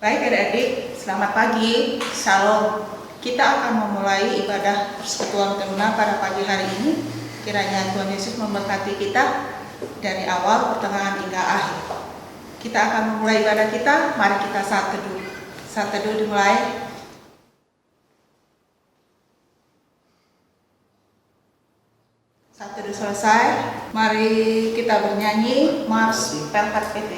Baik adik-adik, selamat pagi, Shalom. Kita akan memulai ibadah persekutuan teruna pada pagi hari ini. Kiranya Tuhan Yesus memberkati kita dari awal, pertengahan hingga akhir. Kita akan memulai ibadah kita, mari kita saat teduh. Saat teduh dimulai. Saat teduh selesai, mari kita bernyanyi Mars Pelkat PT.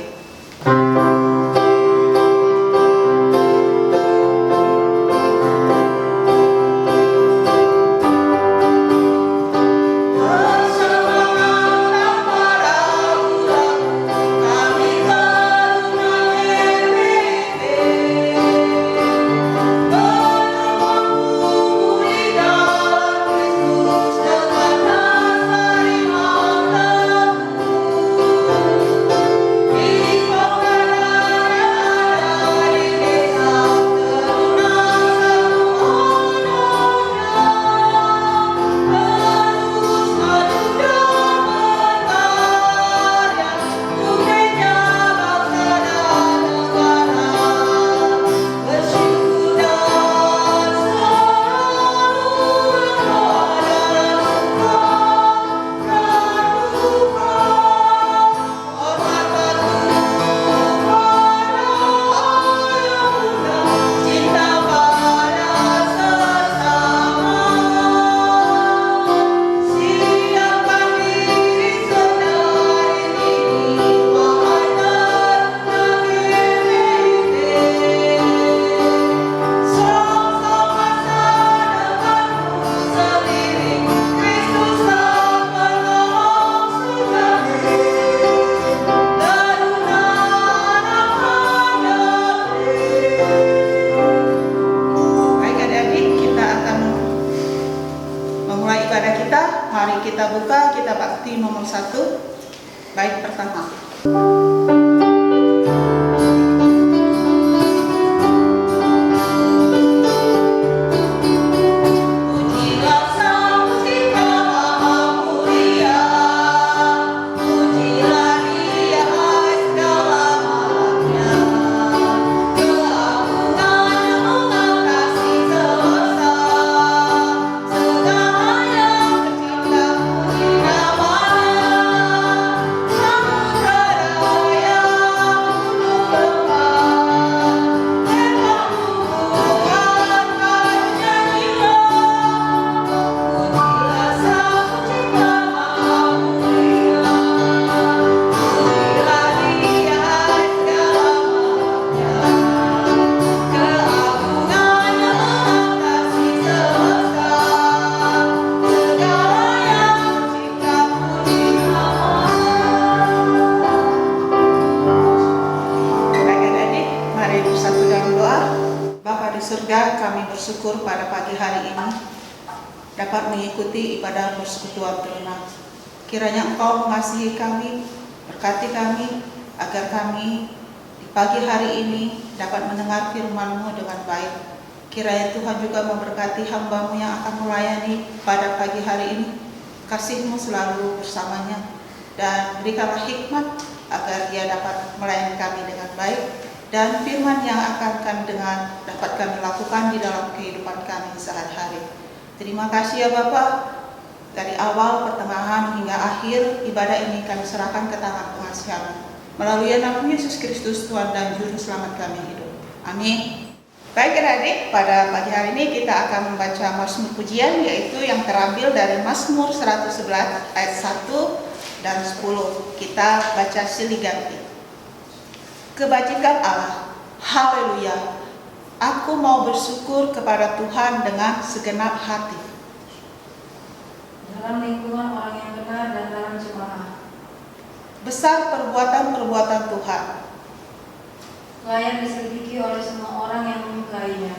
Mari kita buka kitab Bakti nomor 1, bait pertama. Surga, kami bersyukur pada pagi hari ini dapat mengikuti ibadah persekutuan teruna. Kiranya Engkau mengasihi kami, berkati kami, agar kami di pagi hari ini dapat mendengar firman-Mu dengan baik. Kiranya Tuhan juga memberkati hamba-Mu yang akan melayani pada pagi hari ini. Kasih-Mu selalu bersamanya, dan berikanlah hikmat agar dia dapat melayani kami dengan baik, dan firman yang akan kami dengar dapat kami lakukan di dalam kehidupan kami sehari-hari. Terima kasih ya Bapa. Dari awal, pertengahan hingga akhir ibadah ini kami serahkan ke tangan pengasihan-Mu. Melalui nama Yesus Kristus, Tuhan dan Juru Selamat kami hidup. Amin. Baik adik, pada pagi hari ini kita akan membaca Mazmur pujian, yaitu yang terambil dari Mazmur 111 ayat 1 dan 10. Kita baca silih ganti. Kebajikan Allah, haleluya. Aku mau bersyukur kepada Tuhan dengan segenap hati. Dalam lingkungan orang yang benar dan dalam jemaah. Besar perbuatan-perbuatan Tuhan. Layak diselidiki oleh semua orang yang menyukainya.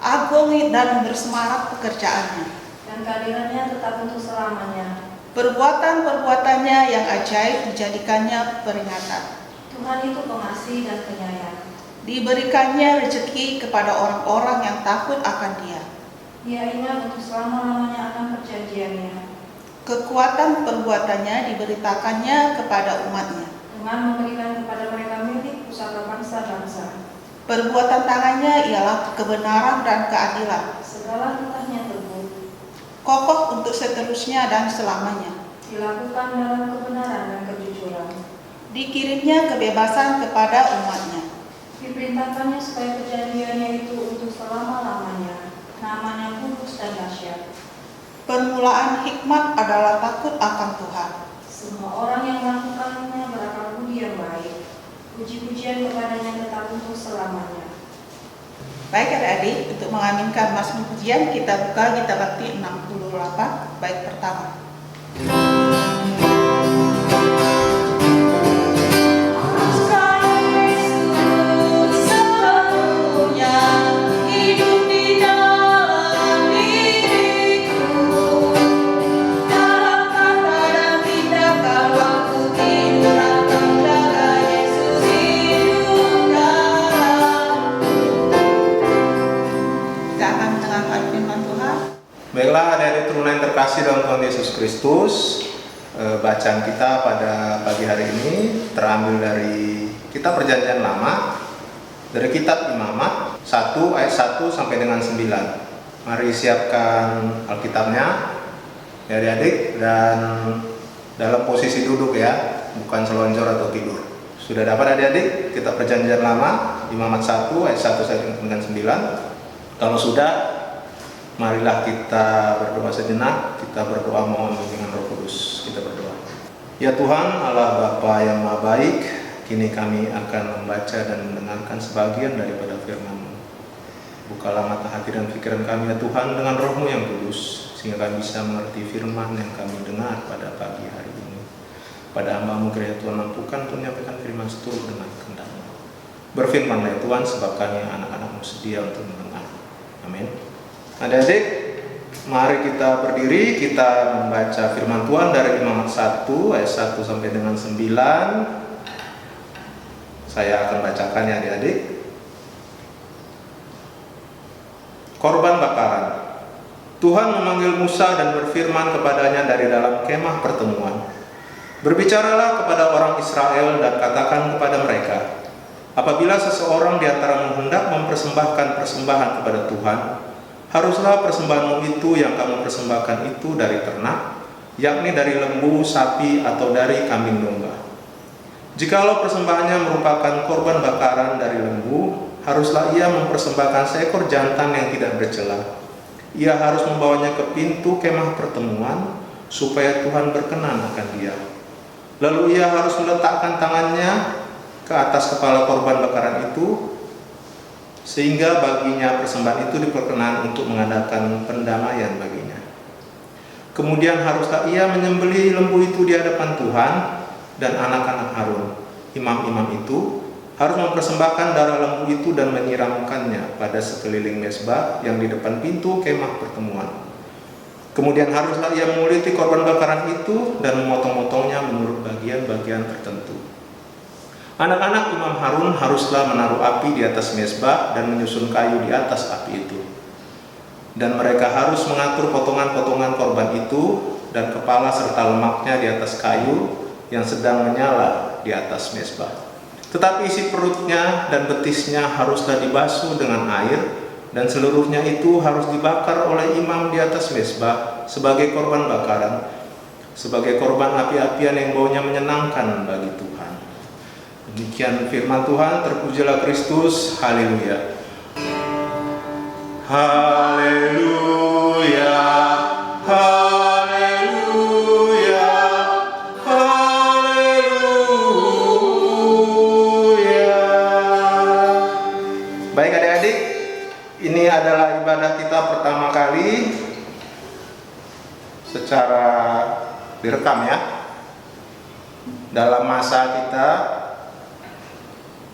Agung dan bersemarak pekerjaannya. Dan kehadirannya tetap untuk selamanya. Perbuatan-perbuatannya yang ajaib dijadikannya peringatan. Tuhan itu pengasih dan penyayang. Diberikannya rezeki kepada orang-orang yang takut akan Dia. Dia ingat untuk selama-lamanya akan perjanjiannya. Kekuatan perbuatannya diberitakannya kepada umatnya. Dengan memberikan kepada mereka milik pusaka bangsa-bangsa. Perbuatan tangannya ialah kebenaran dan keadilan, Segala titahnya teguh, kokoh untuk seterusnya dan selamanya. dilakukan dalam kebenaran dan kejujuran. Dikirimnya kebebasan kepada umatnya. Diperintahkannya supaya perjanjiannya itu untuk selama-lamanya. Namanya kudus dan dahsyat. Permulaan hikmat adalah takut akan Tuhan. Semua orang yang melakukannya berakal budi yang baik. Puji-pujian kepadanya tetap untuk selamanya. Baik adik-adik, untuk mengaminkan Mazmur pujian kita buka Gita Bakti 68 bait pertama. Baiklah adik-adik turunan yang terkasih dalam Tuhan Yesus Kristus, bacaan kita pada pagi hari ini terambil dari kitab Perjanjian Lama, dari kitab Imamat 1 ayat 1 sampai dengan 9. Mari siapkan Alkitabnya ya adik-adik, dan dalam posisi duduk ya, bukan selonjor atau tidur. Sudah dapat adik-adik kitab Perjanjian Lama Imamat 1 ayat 1 sampai dengan 9? Kalau sudah, marilah kita berdoa sejenak. Kita berdoa mohon bimbingan Roh Kudus. Kita berdoa. Ya Tuhan Allah Bapa yang Maha Baik, kini kami akan membaca dan mendengarkan sebagian daripada firman-Mu. Bukalah mata hati dan pikiran kami ya Tuhan dengan Roh-Mu yang kudus, sehingga kami bisa mengerti firman yang kami dengar pada pagi hari ini. Pada hamba-Mu kiranya Tuhan mampukan untuk menyampaikan firman seturut dengan kehendak-Mu. Berfirmanlah ya Tuhan, sebab kami anak-anak-Mu sedia untuk mendengar. Amin. Adik-adik, mari kita berdiri, kita membaca firman Tuhan dari Imamat 1 ayat 1 sampai dengan 9. Saya akan bacakan ya adik-adik. Korban bakaran. Tuhan memanggil Musa dan berfirman kepadanya dari dalam kemah pertemuan. Berbicaralah kepada orang Israel dan katakan kepada mereka, apabila seseorang di antaramu hendak mempersembahkan persembahan kepada Tuhan, haruslah persembahanmu itu yang kamu persembahkan itu dari ternak, yakni dari lembu, sapi, atau dari kambing domba. Jikalau persembahannya merupakan korban bakaran dari lembu, haruslah ia mempersembahkan seekor jantan yang tidak bercela. Ia harus membawanya ke pintu kemah pertemuan, supaya Tuhan berkenan akan dia. Lalu ia harus meletakkan tangannya ke atas kepala korban bakaran itu, sehingga baginya persembahan itu diperkenan untuk mengadakan pendamaian baginya. Kemudian haruslah ia menyembelih lembu itu di hadapan Tuhan, dan anak-anak Harun, imam-imam itu, harus mempersembahkan darah lembu itu dan menyiramkannya pada sekeliling mezbah yang di depan pintu kemah pertemuan. Kemudian haruslah ia menguliti korban bakaran itu dan memotong-motongnya menurut bagian-bagian tertentu. Anak-anak Imam Harun haruslah menaruh api di atas mezbah dan menyusun kayu di atas api itu. Dan mereka harus mengatur potongan-potongan korban itu dan kepala serta lemaknya di atas kayu yang sedang menyala di atas mezbah. Tetapi isi perutnya dan betisnya haruslah dibasuh dengan air, dan seluruhnya itu harus dibakar oleh imam di atas mezbah sebagai korban bakaran, sebagai korban api-apian yang baunya menyenangkan bagi Tuhan. Demikian firman Tuhan, terpujilah Kristus, haleluya. Haleluya, haleluya, haleluya. Baik adik-adik, ini adalah ibadah kita pertama kali secara direkam ya, dalam masa kita,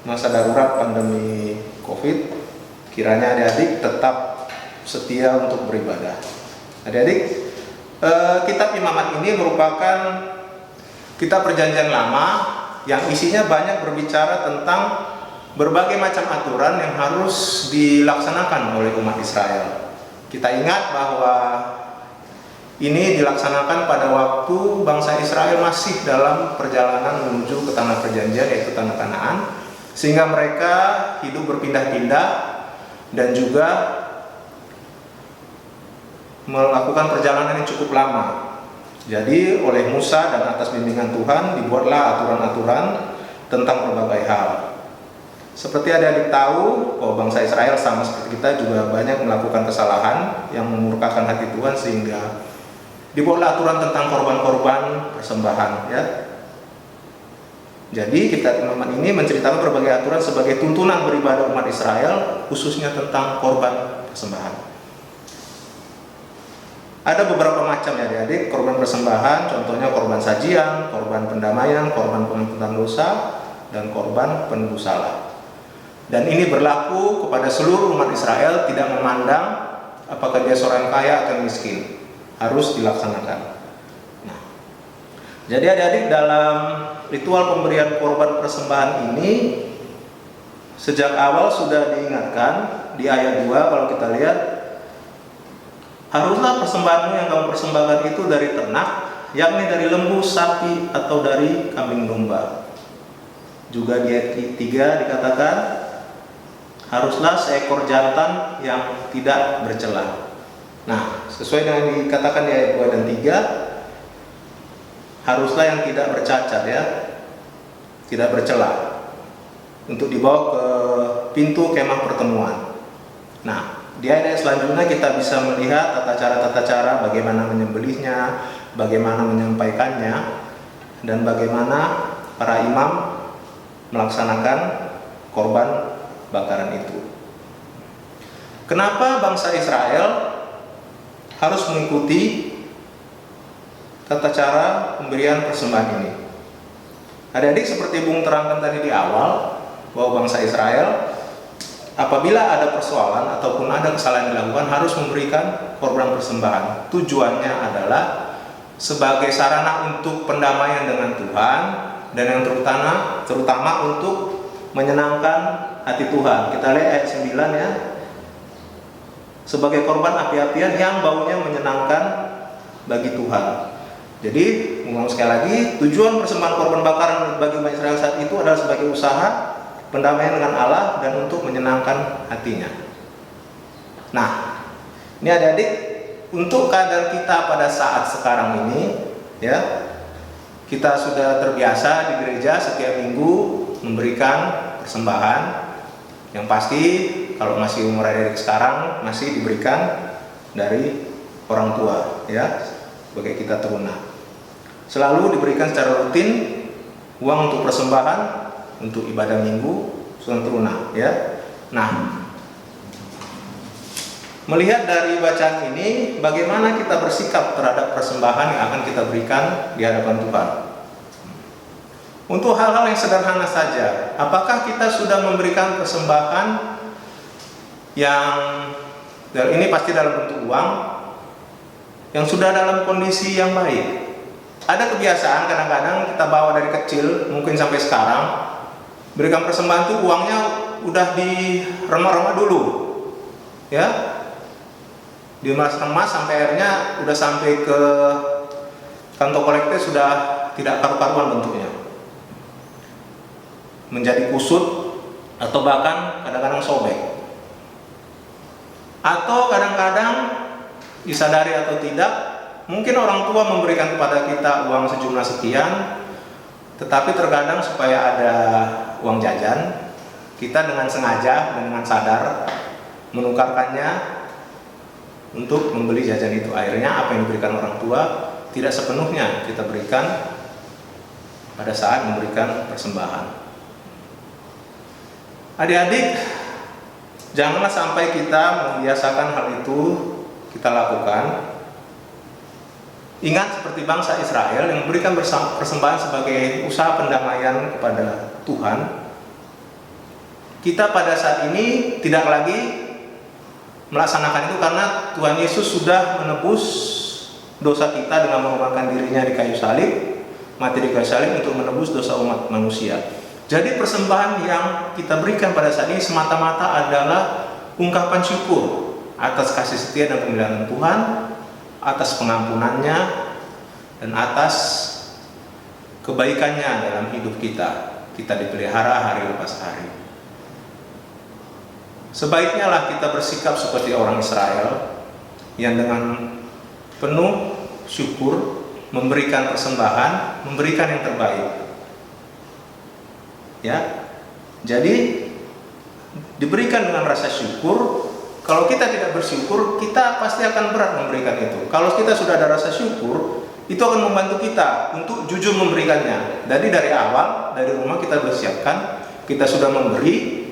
masa darurat pandemi COVID. Kiranya adik-adik tetap setia untuk beribadah. Adik-adik, kitab Imamat ini merupakan kitab Perjanjian Lama yang isinya banyak berbicara tentang berbagai macam aturan yang harus dilaksanakan oleh umat Israel. Kita ingat bahwa ini dilaksanakan pada waktu bangsa Israel masih dalam perjalanan menuju ke tanah perjanjian, yaitu tanah Kanaan. sehingga mereka hidup berpindah-pindah dan juga melakukan perjalanan yang cukup lama. Jadi oleh Musa dan atas bimbingan Tuhan dibuatlah aturan-aturan tentang berbagai hal. Seperti adik-adik tahu bahwa bangsa Israel sama seperti kita juga banyak melakukan kesalahan yang memurkakan hati Tuhan, sehingga dibuatlah aturan tentang korban-korban persembahan, ya. Jadi kitab Imamat ini menceritakan berbagai aturan sebagai tuntunan beribadah umat Israel, khususnya tentang korban persembahan. Ada beberapa macam ya adik-adik korban persembahan, contohnya korban sajian, korban pendamaian, korban pengampunan dosa, dan korban penebus salah. Dan ini berlaku kepada seluruh umat Israel, tidak memandang apakah dia seorang kaya atau miskin, harus dilaksanakan. Nah, jadi adik-adik dalam ritual pemberian korban persembahan ini sejak awal sudah diingatkan di ayat 2 kalau kita lihat, haruslah persembahanmu yang kamu persembahkan itu dari ternak, yakni dari lembu, sapi, atau dari kambing domba. Juga di ayat 3 dikatakan, haruslah seekor jantan yang tidak bercela. Nah, sesuai dengan dikatakan di ayat 2 dan 3, haruslah yang tidak bercacat, ya, tidak bercela, untuk dibawa ke pintu kemah pertemuan. Nah, di ayat selanjutnya kita bisa melihat tata cara bagaimana menyembelihnya, bagaimana menyampaikannya, dan bagaimana para imam melaksanakan korban bakaran itu. Kenapa bangsa Israel harus mengikuti tata cara pemberian persembahan ini? Adik-adik, seperti Bung terangkan tadi di awal, bahwa bangsa Israel apabila ada persoalan ataupun ada kesalahan yang dilakukan harus memberikan korban persembahan. Tujuannya adalah sebagai sarana untuk pendamaian dengan Tuhan, dan yang terutama untuk menyenangkan hati Tuhan. Kita lihat ayat 9 ya. Sebagai korban api-apian yang baunya menyenangkan bagi Tuhan. Jadi, ngomong sekali lagi, tujuan persembahan korban bakaran bagi umat Israel saat itu adalah sebagai usaha pendamaian dengan Allah dan untuk menyenangkan hatinya. Nah, ini adik-adik, untuk keadaan kita pada saat sekarang ini, ya, kita sudah terbiasa di gereja setiap minggu memberikan persembahan. Yang pasti kalau masih umur adik sekarang masih diberikan dari orang tua, ya, sebagai kita teruna. Selalu diberikan secara rutin uang untuk persembahan, untuk ibadah minggu, sunan teruna, ya. Nah, melihat dari bacaan ini, bagaimana kita bersikap terhadap persembahan yang akan kita berikan di hadapan Tuhan. Untuk hal-hal yang sederhana saja, apakah kita sudah memberikan persembahan yang ini pasti dalam bentuk uang, yang sudah dalam kondisi yang baik? Ada kebiasaan kadang-kadang kita bawa dari kecil, mungkin sampai sekarang, berikan persembahan itu uangnya udah diremas-remas dulu, ya, diremas-remas sampai akhirnya udah sampai ke kantong kolektor sudah tidak karu-karuan bentuknya, menjadi kusut atau bahkan kadang-kadang sobek. Atau kadang-kadang disadari atau tidak, mungkin orang tua memberikan kepada kita uang sejumlah sekian, tetapi terkadang supaya ada uang jajan, kita dengan sengaja dan dengan sadar menukarkannya untuk membeli jajan itu. Akhirnya apa yang diberikan orang tua tidak sepenuhnya kita berikan pada saat memberikan persembahan. Adik-adik, janganlah sampai kita membiasakan hal itu kita lakukan. Ingat seperti bangsa Israel yang memberikan persembahan sebagai usaha pendamaian kepada Tuhan. Kita pada saat ini tidak lagi melaksanakan itu karena Tuhan Yesus sudah menebus dosa kita dengan mengorbankan dirinya di kayu salib, mati di kayu salib untuk menebus dosa umat manusia. Jadi persembahan yang kita berikan pada saat ini semata-mata adalah ungkapan syukur atas kasih setia dan pemeliharaan Tuhan, atas pengampunannya, dan atas kebaikannya dalam hidup kita. kita dipelihara hari lepas hari. Sebaiknya lah kita bersikap seperti orang Israel yang dengan penuh syukur memberikan persembahan, memberikan yang terbaik. Ya. Jadi diberikan dengan rasa syukur. Kalau kita tidak bersyukur, kita pasti akan berat memberikan itu. Kalau kita sudah ada rasa syukur, itu akan membantu kita untuk jujur memberikannya. Jadi dari awal, dari rumah kita bersiapkan, kita sudah memberi,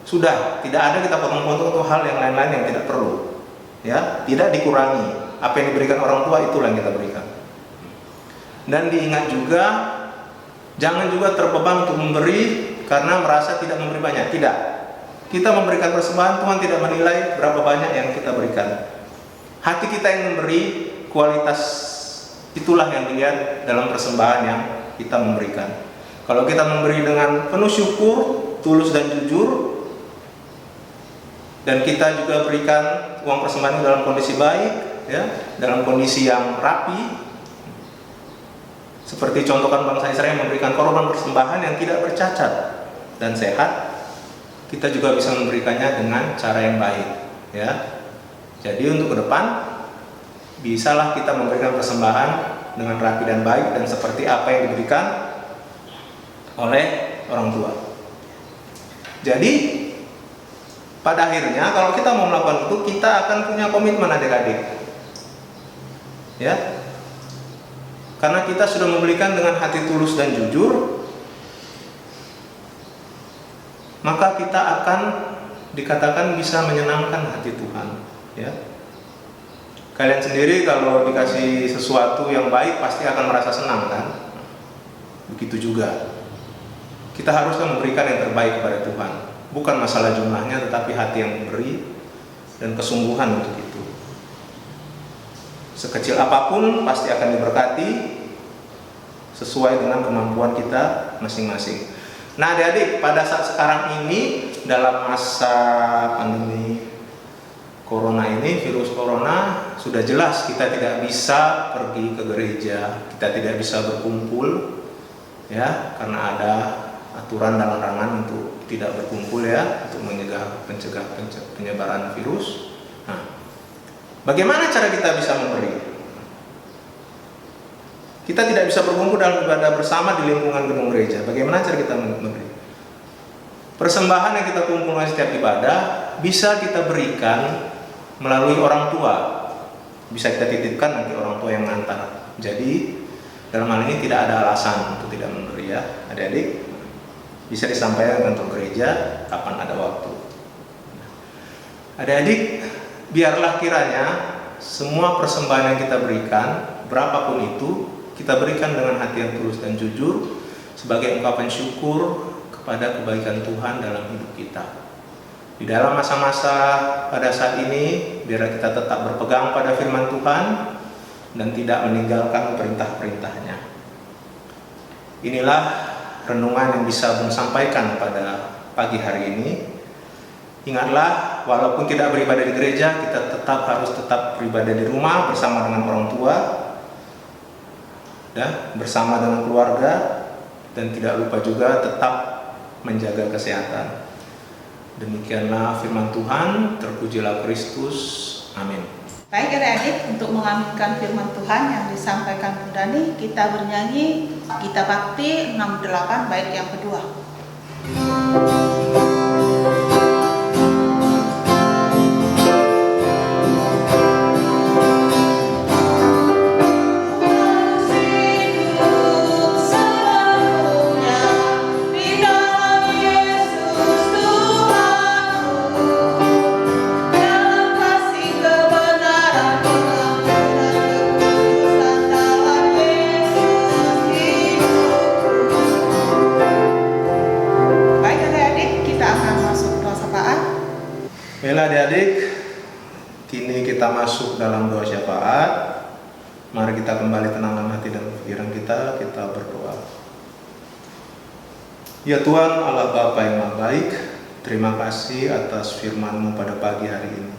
sudah tidak ada kita potong-potong untuk hal yang lain-lain yang tidak perlu. Ya, tidak dikurangi. Apa yang diberikan orang tua itulah yang kita berikan. Dan diingat juga, jangan juga terbeban untuk memberi karena merasa tidak memberi banyak. Tidak. Kita memberikan persembahan, Tuhan tidak menilai berapa banyak yang kita berikan. Hati kita yang memberi, kualitas itulah yang dilihat dalam persembahan yang kita memberikan. Kalau kita memberi dengan penuh syukur, tulus dan jujur, dan kita juga berikan uang persembahan dalam kondisi baik, ya, dalam kondisi yang rapi, seperti contohkan bangsa Israel memberikan korban persembahan yang tidak bercacat dan sehat, kita juga bisa memberikannya dengan cara yang baik, ya. Jadi untuk ke depan, bisalah kita memberikan persembahan dengan rapi dan baik dan seperti apa yang diberikan oleh orang tua. Jadi pada akhirnya kalau kita mau melakukan itu, kita akan punya komitmen adik-adik, ya. Karena kita sudah memberikan dengan hati tulus dan jujur, maka kita akan dikatakan bisa menyenangkan hati Tuhan, ya. Kalian sendiri kalau dikasih sesuatu yang baik pasti akan merasa senang, kan? Begitu juga kita harusnya memberikan yang terbaik kepada Tuhan. Bukan masalah jumlahnya, tetapi hati yang memberi dan kesungguhan untuk itu. Sekecil apapun pasti akan diberkati sesuai dengan kemampuan kita masing-masing. Nah adik-adik, pada saat sekarang ini dalam masa pandemi corona ini, virus corona, sudah jelas kita tidak bisa pergi ke gereja, kita tidak bisa berkumpul, ya, karena ada aturan dan larangan untuk tidak berkumpul, ya, untuk mencegah penyebaran virus. Nah, bagaimana cara kita bisa memberi? Kita tidak bisa berkumpul dalam ibadah bersama di lingkungan gedung gereja. Bagaimana cara kita memberi? Persembahan yang kita kumpulkan setiap ibadah bisa kita berikan melalui orang tua. Bisa kita titipkan nanti orang tua yang mengantar. Jadi dalam hal ini tidak ada alasan untuk tidak memberi, ya, adik-adik. Bisa disampaikan ke kantor gereja kapan ada waktu. Adik-adik, biarlah kiranya semua persembahan yang kita berikan, berapapun itu, kita berikan dengan hati yang tulus dan jujur sebagai ungkapan syukur kepada kebaikan Tuhan dalam hidup kita. Di dalam masa-masa pada saat ini, biar kita tetap berpegang pada firman Tuhan dan tidak meninggalkan perintah-perintahnya. Inilah renungan yang bisa Bung sampaikan pada pagi hari ini. Ingatlah, walaupun tidak beribadah di gereja, kita harus tetap beribadah di rumah bersama dengan orang tua, ya, bersama dengan keluarga, dan tidak lupa juga tetap menjaga kesehatan. Demikianlah firman Tuhan, terpujilah Kristus. Amin. Baik adik-adik, untuk mengaminkan firman Tuhan yang disampaikan Bunda Dani, kita bernyanyi Gita Bakti 68 bait yang kedua. Baiklah adik-adik, kini kita masuk dalam doa syafaat. Mari kita kembali tenangkan hati dan pikiran kita berdoa. Ya Tuhan Allah Bapa yang Maha Baik, terima kasih atas firman-Mu pada pagi hari ini.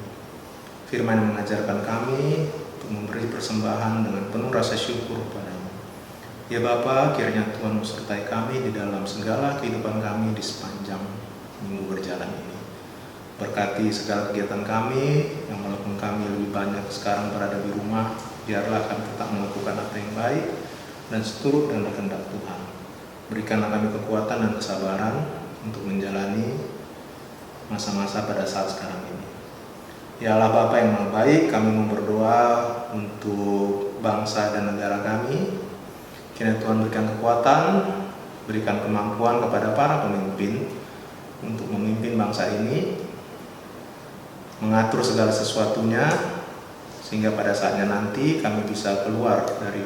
Firman yang mengajarkan kami untuk memberi persembahan dengan penuh rasa syukur padamu. Ya Bapa, kiranya Tuhan menyertai kami di dalam segala kehidupan kami di sepanjang minggu berjalan ini. Berkati segala kegiatan kami, yang walaupun kami lebih banyak sekarang berada di rumah, biarlah kami tetap melakukan apa yang baik dan seturut dengan kehendak Tuhan. Berikanlah kami kekuatan dan kesabaran untuk menjalani masa-masa pada saat sekarang ini. Ya Allah Bapa yang Maha Baik, kami mau berdoa untuk bangsa dan negara kami. Kiranya Tuhan berikan kekuatan, berikan kemampuan kepada para pemimpin untuk memimpin bangsa ini, mengatur segala sesuatunya, sehingga pada saatnya nanti kami bisa keluar dari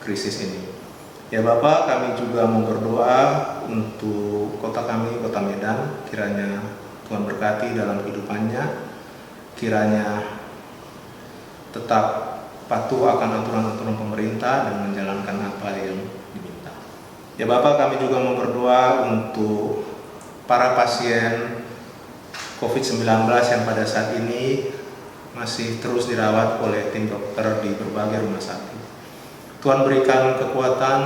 krisis ini. Ya Bapak, kami juga mau berdoa untuk kota kami, Kota Medan. Kiranya Tuhan berkati dalam kehidupannya, kiranya tetap patuh akan aturan-aturan pemerintah dan menjalankan apa yang diminta. Ya Bapak, kami juga mau berdoa untuk para pasien COVID-19 yang pada saat ini masih terus dirawat oleh tim dokter di berbagai rumah sakit. Tuhan berikan kekuatan,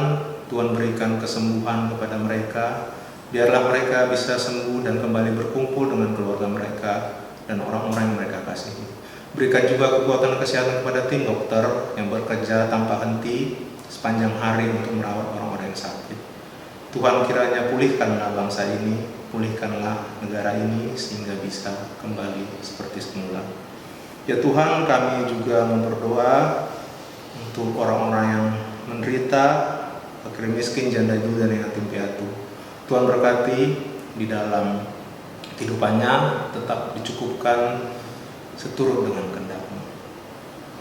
Tuhan berikan kesembuhan kepada mereka. Biarlah mereka bisa sembuh dan kembali berkumpul dengan keluarga mereka dan orang-orang yang mereka kasihi. Berikan juga kekuatan kesehatan kepada tim dokter yang bekerja tanpa henti sepanjang hari untuk merawat orang-orang yang sakit. Tuhan, kiranya pulihkanlah bangsa ini, pulihkanlah negara ini sehingga bisa kembali seperti semula. Ya Tuhan, kami juga berdoa untuk orang-orang yang menderita, fakir miskin, janda duda dan yatim piatu. Tuhan berkati di dalam kehidupannya, tetap dicukupkan seturut dengan kehendak-Mu.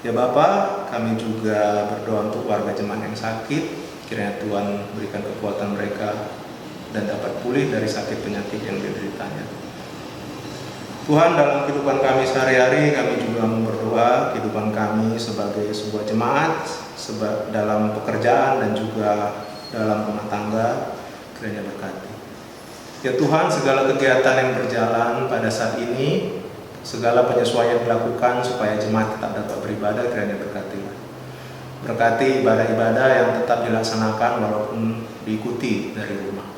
Ya Bapa, kami juga berdoa untuk warga jemaat yang sakit, kiranya Tuhan berikan kekuatan mereka dan dapat pulih dari sakit penyakit yang dideritanya. Tuhan, dalam kehidupan kami sehari-hari, kami juga berdoa kehidupan kami sebagai sebuah jemaat, dalam pekerjaan dan juga dalam rumah tangga, kiranya berkati. Ya Tuhan, segala kegiatan yang berjalan pada saat ini, segala penyesuaian dilakukan supaya jemaat tetap dapat beribadah, kiranya berkati. Berkati ibadah-ibadah yang tetap dilaksanakan walaupun diikuti dari rumah.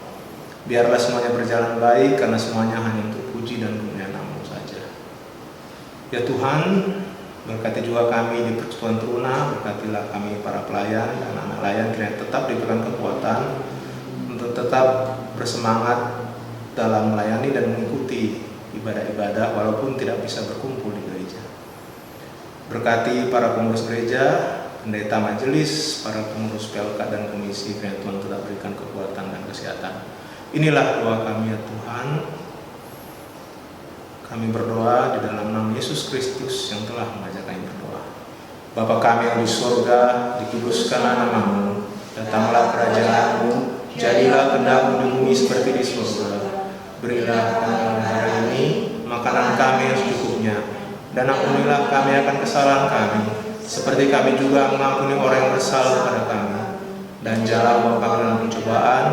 Biarlah semuanya berjalan baik karena semuanya hanya untuk puji dan kemuliaan Nama-Mu saja. Ya Tuhan, berkati juga kami di Persekutuan Teruna, berkatilah kami para pelayan dan anak layan, kiranya tetap diberikan kekuatan untuk tetap bersemangat dalam melayani dan mengikuti ibadah-ibadah walaupun tidak bisa berkumpul di gereja. Berkati para pengurus gereja, pendeta majelis, para pengurus PLK dan komisi, kiranya Tuhan tetap berikan kekuatan dan kesehatan. Inilah doa kami ya Tuhan. Kami berdoa di dalam nama Yesus Kristus yang telah mengajak kami berdoa. Bapa kami yang di surga, dikuduskanlah nama-Mu, datanglah kerajaan-Mu, jadilah kehendak-Mu di bumi seperti di surga. Berilah kami hari ini makanan kami yang secukupnya, dan ampunilah kami akan kesalahan kami, seperti kami juga mengampuni orang yang bersalah kepada kami. Dan janganlah membawa kami dalam pencobaan,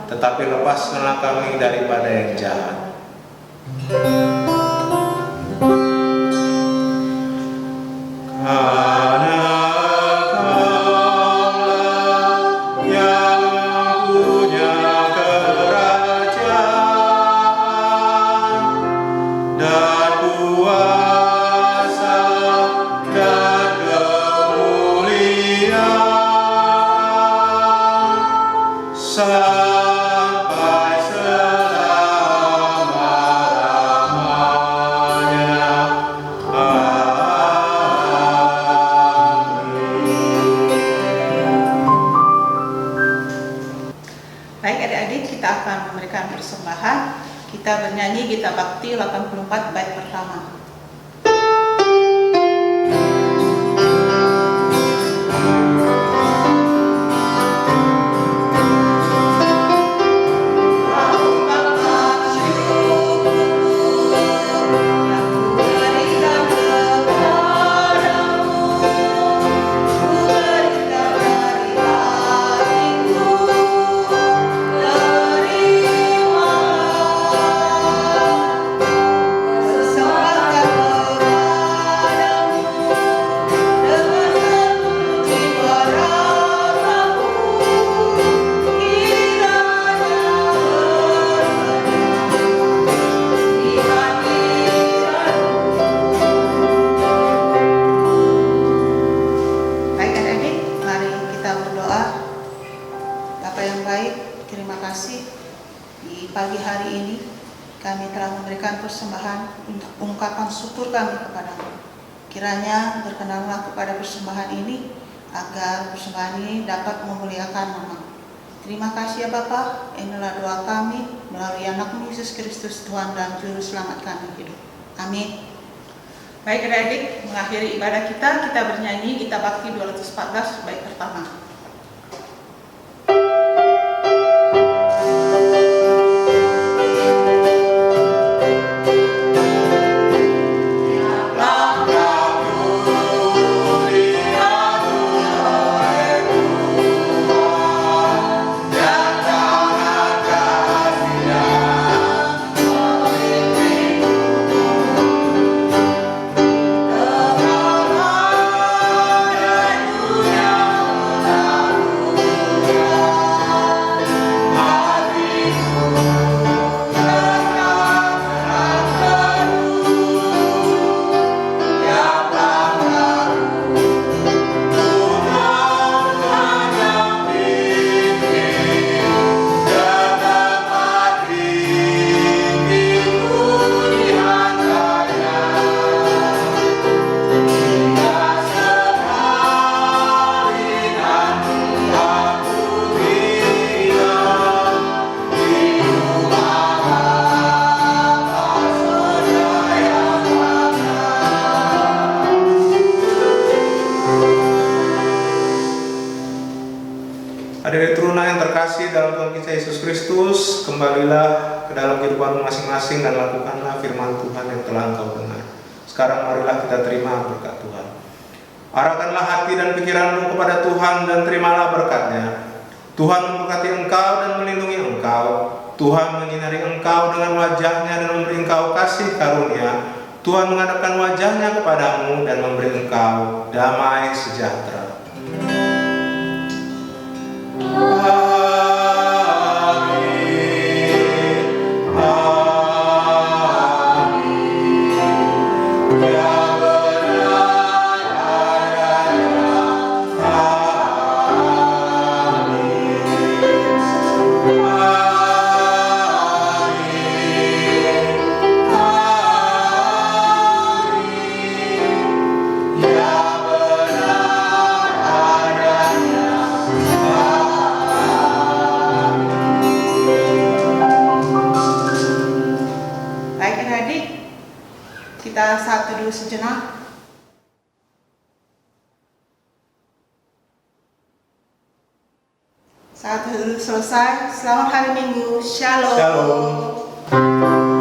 tetapi lepaskanlah kami daripada yang jahat. Sampai Kita bernyanyi Gita Bakti 84 bait pertama. Semangat persembahan untuk ungkapan syukur kami kepadamu. Kiranya berkenanlah kepada persembahan ini, agar persembahan ini dapat memuliakan nama-Mu. Terima kasih ya Bapa, inilah doa kami melalui anak-Mu Yesus Kristus, Tuhan dan Juru Selamat kami hidup. Amin. Baik adik-adik, mengakhiri ibadah kita bernyanyi Gita Bakti 214 bait pertama. Hadirin teruna yang terkasih dalam Tuhan kita Yesus Kristus, kembalilah ke dalam kehidupan masing-masing dan lakukanlah firman Tuhan yang telah engkau dengar. Sekarang marilah kita terima berkat Tuhan. Arahkanlah hati dan pikiranmu kepada Tuhan dan terimalah berkat-Nya. Tuhan memberkati engkau dan melindungi engkau. Tuhan menyinari engkau dengan wajah-Nya dan memberi engkau kasih karunia. Tuhan menghadapkan wajah-Nya kepadamu dan memberi engkau damai sejahtera. Kita saat teduh sejenak. Saat teduh selesai, selamat hari Minggu. Shalom. Shalom.